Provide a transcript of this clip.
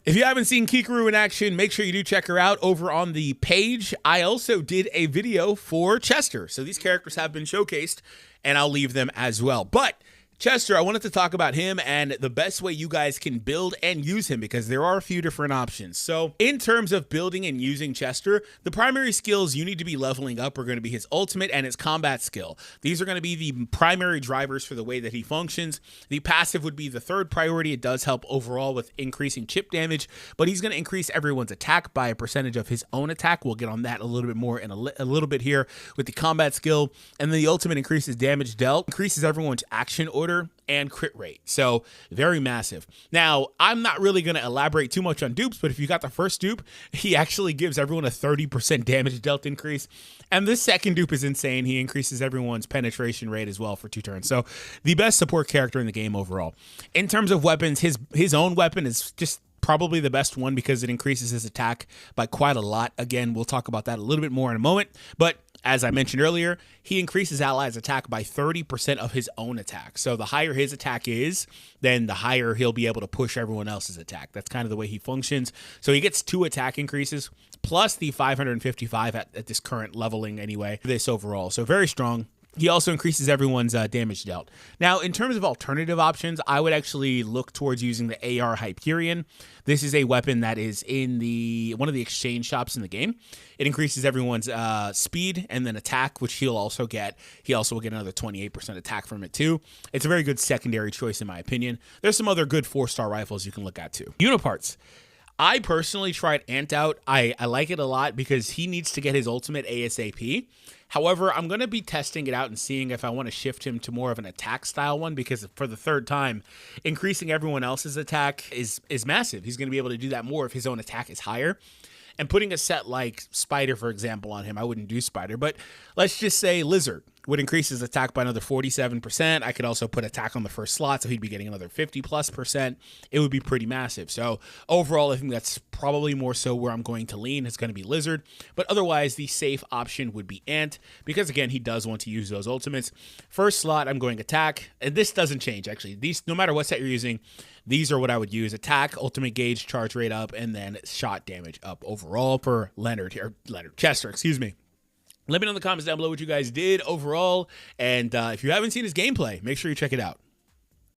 If you haven't seen Kikaru in action, make sure you do check her out over on the page. I also did a video for Chester, so these characters have been showcased, and I'll leave them as well. But Chester, I wanted to talk about him and the best way you guys can build and use him, because there are a few different options. So in terms of building and using Chester, the primary skills you need to be leveling up are going to be his ultimate and his combat skill. These are going to be the primary drivers for the way that he functions. The passive would be the third priority. It does help overall with increasing chip damage, but he's going to increase everyone's attack by a percentage of his own attack. We'll get on that a little bit more in a little bit here with the combat skill. And then the ultimate increases damage dealt, increases everyone's action order and crit rate. So very massive. Now, I'm not really going to elaborate too much on dupes, but if you got the first dupe, he actually gives everyone a 30% damage dealt increase. And this second dupe is insane. He increases everyone's penetration rate as well for 2 turns. So the best support character in the game overall. In terms of weapons, his own weapon is just probably the best one because it increases his attack by quite a lot. Again, we'll talk about that a little bit more in a moment. But as I mentioned earlier, he increases allies' attack by 30% of his own attack. So the higher his attack is, then the higher he'll be able to push everyone else's attack. That's kind of the way he functions. So he gets 2 attack increases, plus the 555 at this current leveling anyway, this overall. So very strong. He also increases everyone's damage dealt. Now, in terms of alternative options, I would actually look towards using the AR Hyperion. This is a weapon that is in one of the exchange shops in the game. It increases everyone's speed and then attack, which he'll also get. He also will get another 28% attack from it too. It's a very good secondary choice in my opinion. There's some other good 4-star rifles you can look at too. Uniparts. I personally tried Ant out. I like it a lot because he needs to get his ultimate ASAP. However, I'm going to be testing it out and seeing if I want to shift him to more of an attack style one, because for the third time, increasing everyone else's attack is massive. He's going to be able to do that more if his own attack is higher. And putting a set like Spider, for example, on him, I wouldn't do Spider, but let's just say Lizard would increase his attack by another 47%. I could also put attack on the first slot, so he'd be getting another 50+%. It would be pretty massive. So overall, I think that's probably more so where I'm going to lean. It's going to be Lizard, but otherwise the safe option would be Ant, because again, he does want to use those ultimates. First slot, I'm going attack, and this doesn't change actually. These, no matter what set you're using, these are what I would use. Attack, ultimate gauge, charge rate up, and then shot damage up overall for Chester, excuse me. Let me know in the comments down below what you guys did overall, and if you haven't seen his gameplay, make sure you check it out.